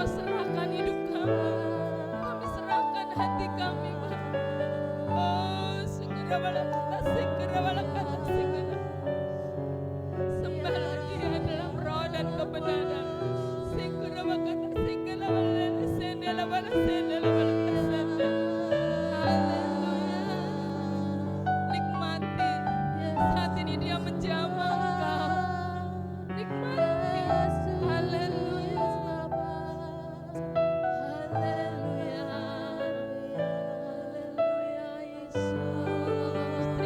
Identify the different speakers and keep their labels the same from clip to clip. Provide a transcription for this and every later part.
Speaker 1: serahkan hidup kami. Kami serahkan hati kami, Bapa. Oh, segera balakata, segera balakata, segera. Sembahlah Dia dalam roh dan kebenaran. Segera balakata, segera balakata, sendela balakata, sendela balakata, sendela. Haleluya. Nikmati saat ini Dia menjamah engkau. Nikmati. Haleluya. Haleluya. Haleluya Yesus.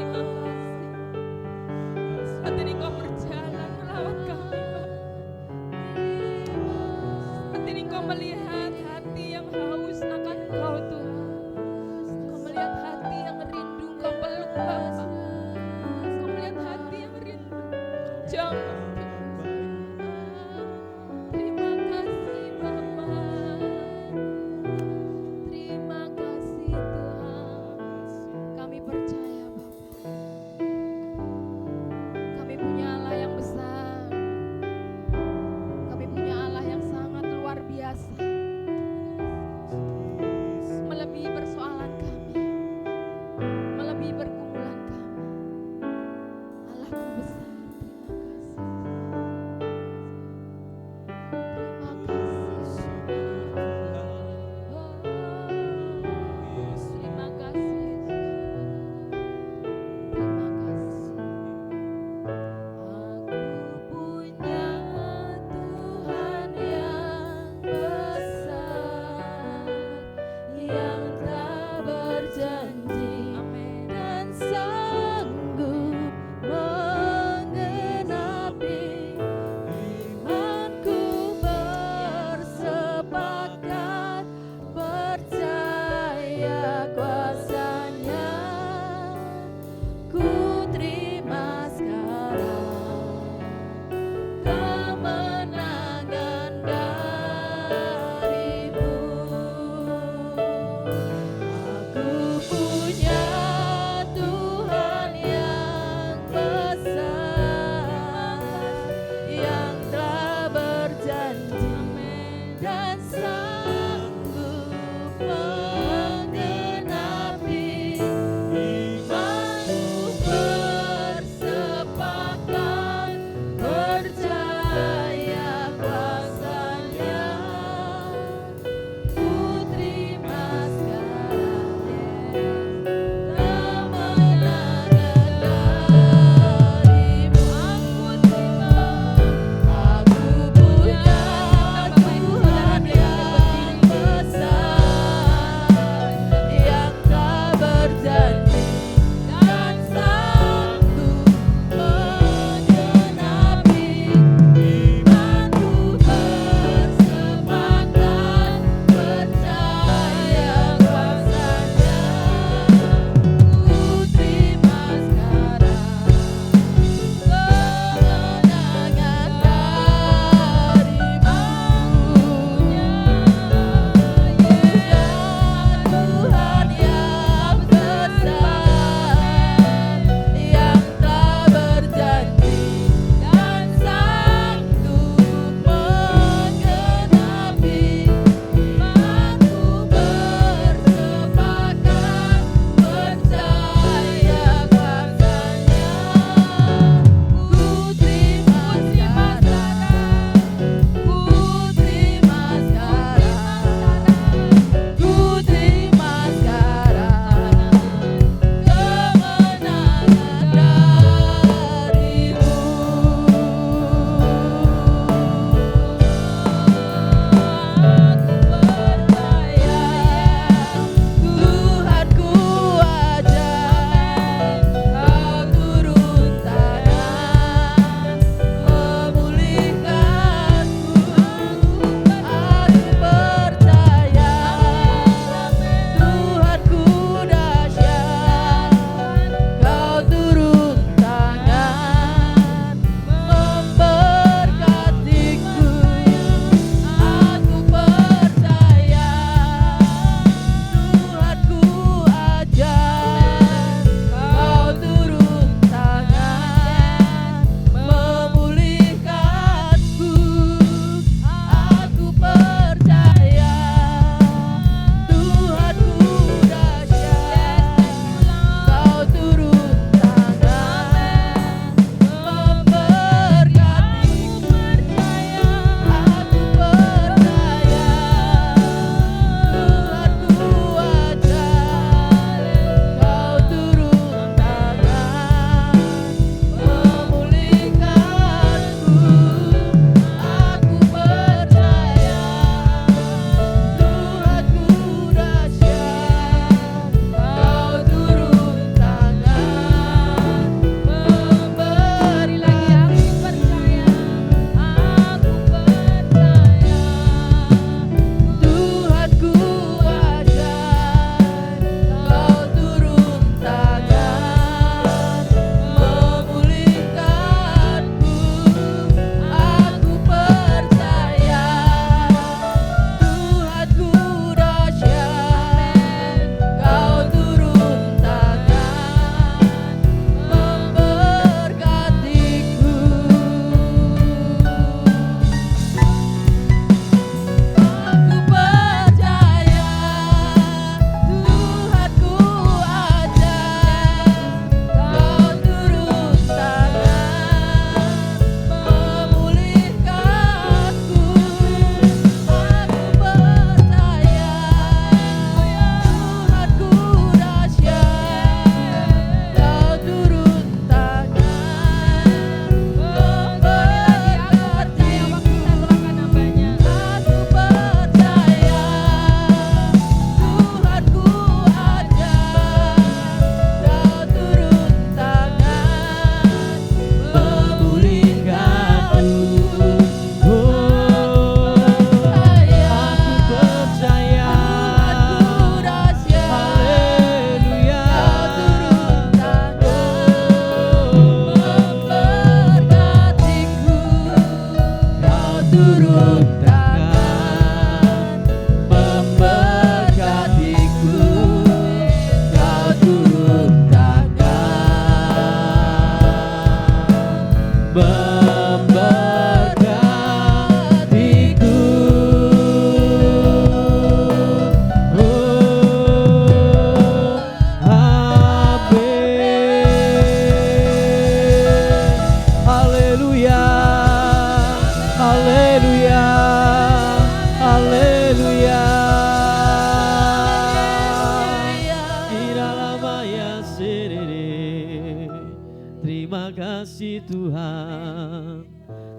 Speaker 2: kasih Tuhan,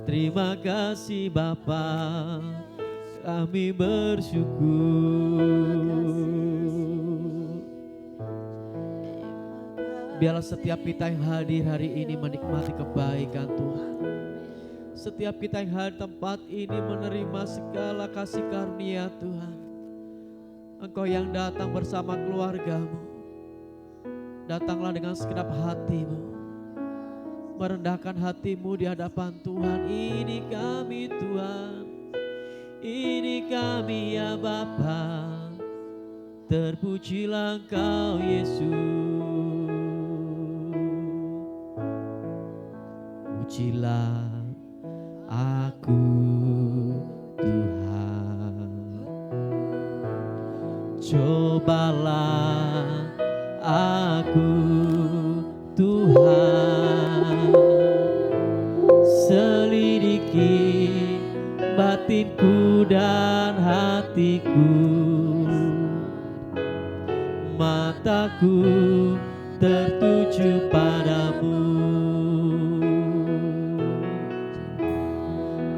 Speaker 2: terima kasih Bapa, kami bersyukur. Biarlah setiap kita yang hadir hari ini menikmati kebaikan Tuhan. Setiap kita yang hadir tempat ini menerima segala kasih karunia Tuhan. Engkau yang datang bersama keluargamu, datanglah dengan segenap hatimu, merendahkan hatimu di hadapan Tuhan. Ini kami Tuhan, ini kami ya Bapa, terpujilah Engkau Yesus. Pujilah aku Tuhan, cobalah aku Tuhan, selidiki batinku dan hatiku, mataku tertuju padamu.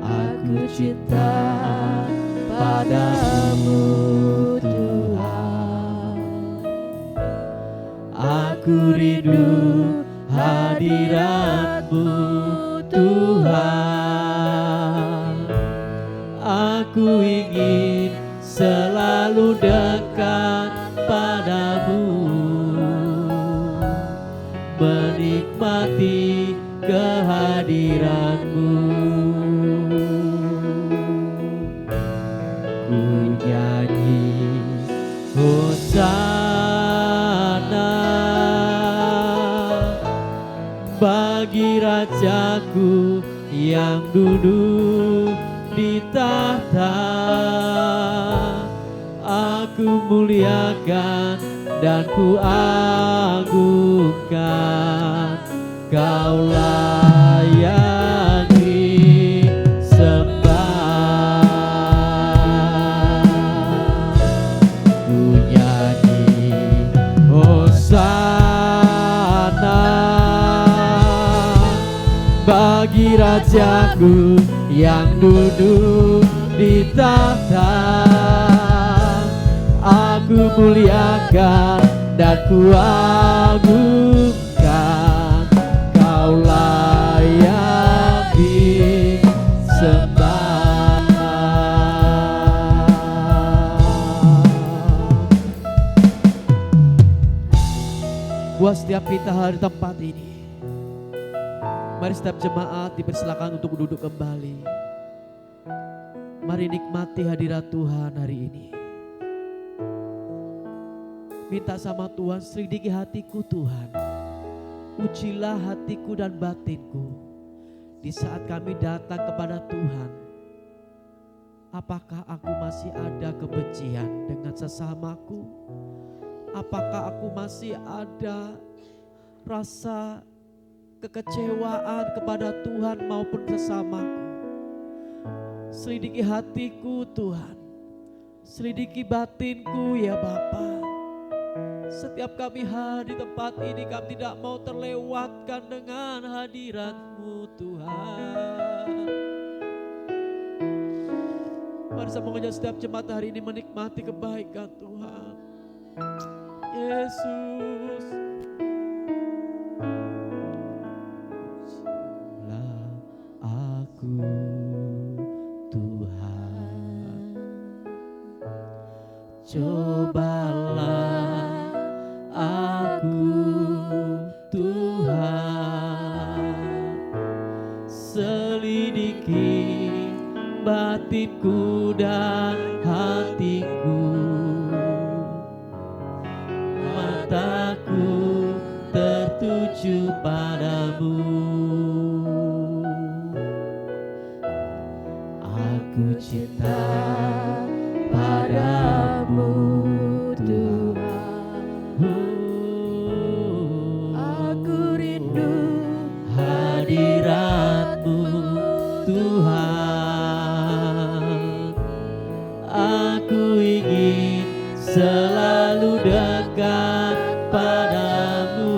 Speaker 2: Aku cinta padamu Tuhan, aku rindu hadirat-Mu Tuhan. Aku ingin selalu dekat padamu, menikmati kehadiran-Mu. Ku nyanyi Hosana bagi Rajaku yang duduk di tahta. Aku muliakan dan ku agungkan, Kau layak disembah. Ku nyanyi Hosana bagi Rajaku Aku yang duduk di tahta, aku muliakan dan ku agungkan. Kau layak disembah. Buat setiap kita hari tempat ini, mari setiap jemaat dipersilakan untuk duduk kembali. Mari nikmati hadirat Tuhan hari ini. Minta sama Tuhan, selidiki hatiku Tuhan. Ujilah hatiku dan batinku. Di saat kami datang kepada Tuhan, apakah aku masih ada kebencian dengan sesamaku? Apakah aku masih ada rasa kekecewaan kepada Tuhan maupun sesamaku? Selidiki hatiku Tuhan, selidiki batinku ya Bapa. Setiap kami hadir di tempat ini, kami tidak mau terlewatkan dengan hadirat-Mu Tuhan. Mari saya mengajak setiap jemaat hari ini menikmati kebaikan Tuhan. Yesus, jadilah aku Tuhan, cobalah aku Tuhan, selidiki batinku dan hatiku. Mataku tertuju padamu, aku cinta padamu Tuhan. Aku rindu hadirat-Mu Tuhan. Aku ingin selalu dekat padamu,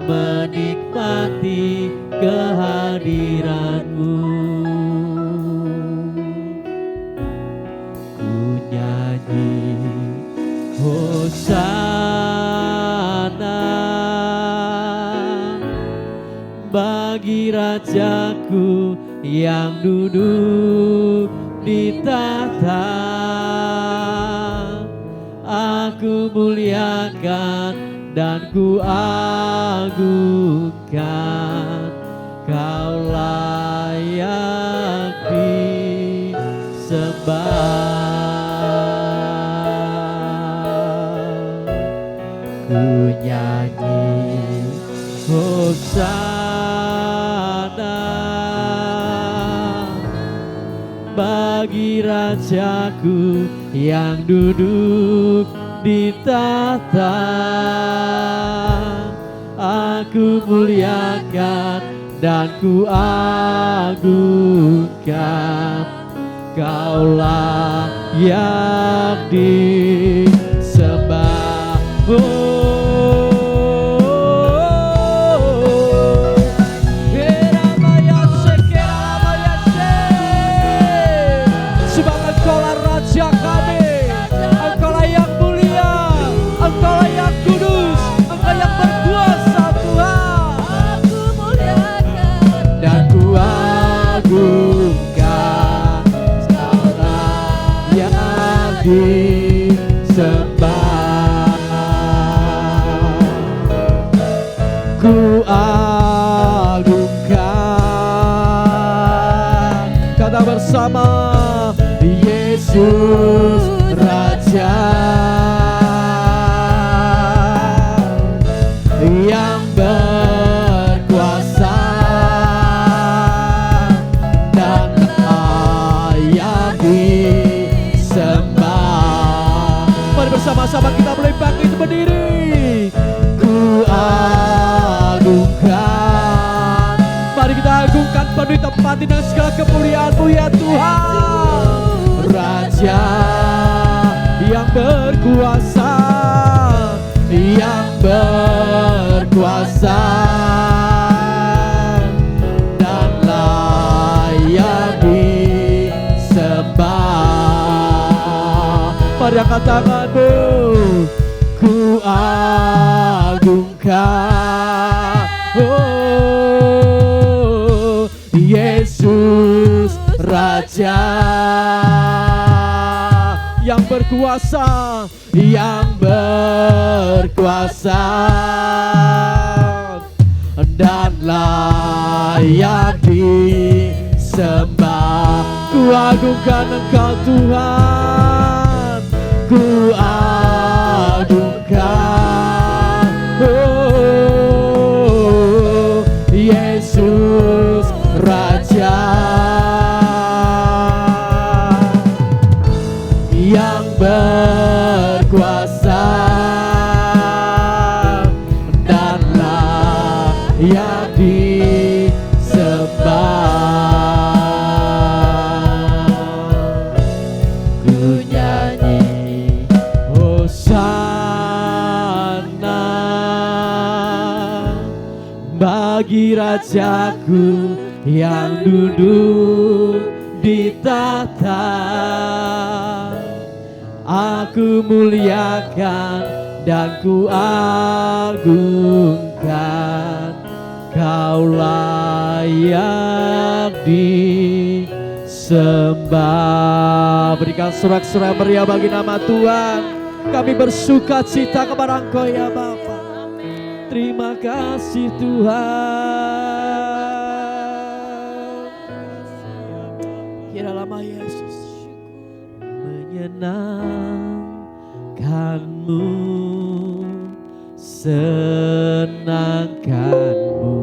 Speaker 2: menikmati kehadiran-Mu. Ku nyanyi Hosana bagi Rajaku yang duduk di tahta. Aku muliakan dan ku agungkan. Kau layak disembah. Ku nyanyi Hosana bagi Rajaku yang duduk di tahta. Aku muliakan dan ku agungkan. Kau layak disembah. Sebab Engkaulah Raja kami, Engkaulah yang mulia, Engkaulah yang kudus, Engkau yang berkuasa Tuhan.
Speaker 1: Aku muliakan
Speaker 2: Dan ku agungkan, Engkaulah yang disembah. Ku agungkan, kata bersama, Yesus Raja yang berkuasa dan layak disembah. Mari bersama-sama kita boleh bangkit berdiri. Ku agungkan, mari kita agungkan penuhi tempat ini dengan segala kemuliaan-Mu ya Tuhan. Raja yang berkuasa, yang berkuasa angkat tanganmu. Ku agungkan, oh Yesus Raja yang berkuasa, yang berkuasa dan layak disembah. Ku agungkan Engkau Tuhan, ku agungkan, oh Yesus Raja yang berkuasa dan layak disembah. Ku nyanyi Hosana bagi Rajaku yang duduk di tahta. Aku muliakan dan ku agungkan, Kau layak disembah. Berikan sorak-sorai meriah bagi nama Tuhan. Kami bersuka cita kepada Engkau ya Bapa. Terima kasih Tuhan. Kira lama Yesus menyenangkanmu, senangkanmu,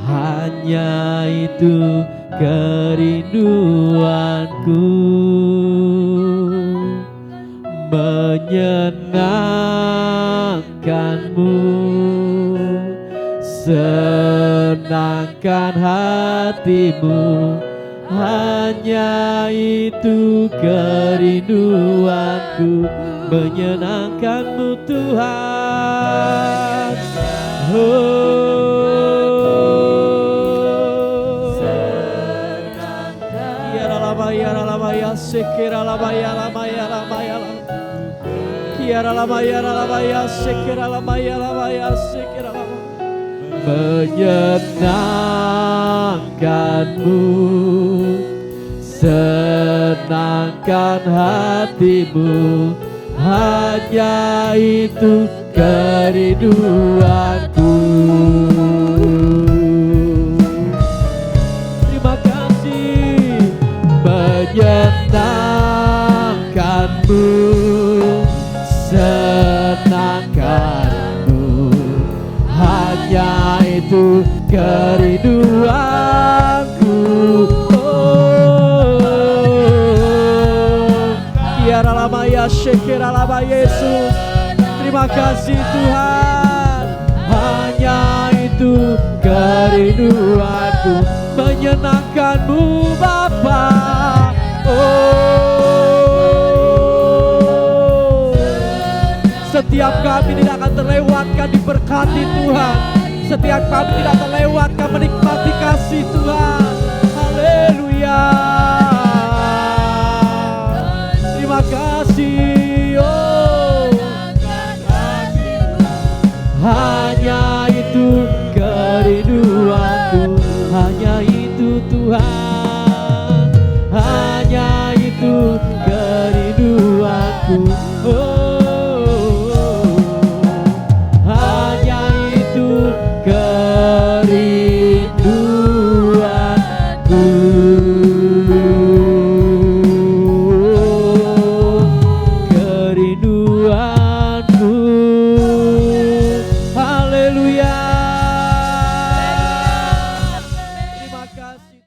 Speaker 2: hanya itu kerinduanku. Menyenangkanmu, senangkan hatimu, hanya itu kerinduanku. Menyenangkanmu Tuhan, Kiara lama ya sekira lama ya lama ya lama ya lama. Kiara lama ya sekira lama ya sekira lama. Menyenangkanmu, senangkan hatimu, hanya itu kerinduanku. Terima kasih. Menyenangkanmu, senangkanmu, hanya itu kerinduanku. Kiara lama ya syekira lama Yesus. Terima kasih Tuhan, hanya itu kerinduanku. Menyenangkanmu Bapa, oh setiap kami tidak akan terlewatkan diberkati Tuhan. Setiap kami tidak terlewatkan menikmati kasih Tuhan. Haleluya. Terima kasih. Oh, hanya itu kerinduanku, hanya itu Tuhan, hanya itu kerinduanku. Oh, hanya itu kerinduanku. Kerinduanku. Haleluya. Terima kasih.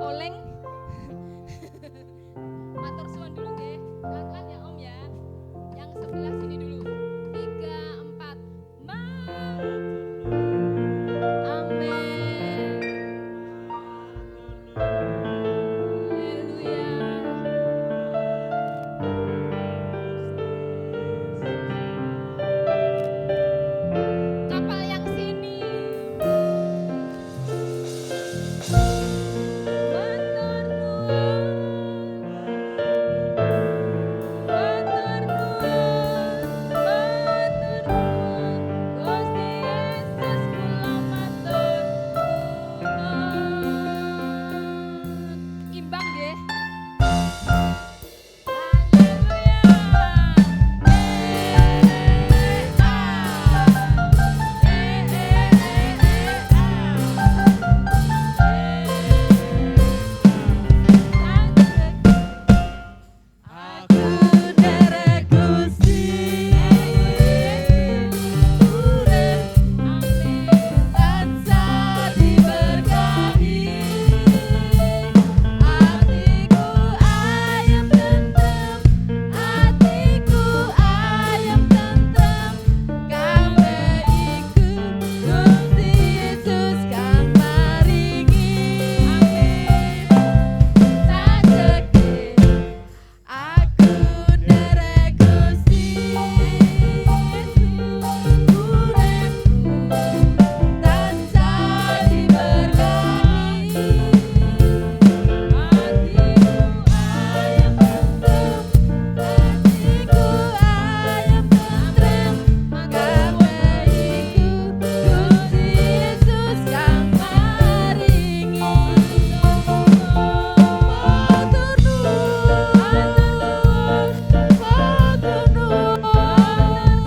Speaker 1: oleng. Matur suwun dulu nggih. Angkat ya Om ya. Yang sebelah sini dulu. 3, 4. Amin. Haleluya. Kapal yang sini. Matur nuwun. Matur nuwun. Matur nuwun. Gusti Yesus kula matur nuwun. Imbang nggih. Aku derek Gusti urip tansah diberkahi, atiku ayem tentrem, atiku ayem tentrem, kabeh iku Gusti Yesus kang maringi. Sajeke aku derek Gusti uripku tansah diberkahi, atiku ayem tentrem, kabeh iku Gusti Yesus kang maringi. Matur nuwun, matur nuwun,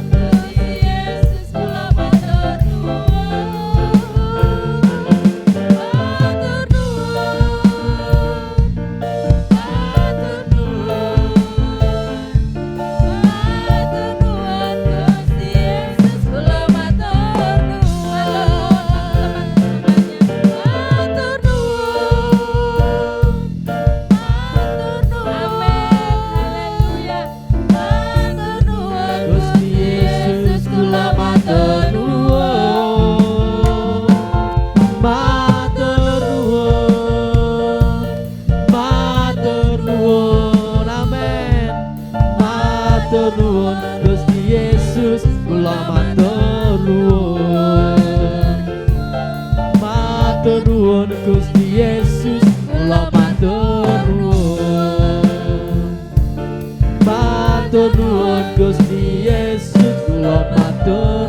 Speaker 1: Gusti Yesus kula matur nuwun. Matur nuwun, matur nuwun, Gusti Yesus kula matur nuwun. Matur nuwun, haleluya. Matur nuwun,
Speaker 2: Gusti Yesus kula matur nuwun. Matur nuwun. Matur nuwun. Amin. Matur nuwun Gusti Yesus kula matur nuwun. Matur nuwun Gusti Yesus kula matur nuwun. Matur nuwun Gusti Yesus kula matur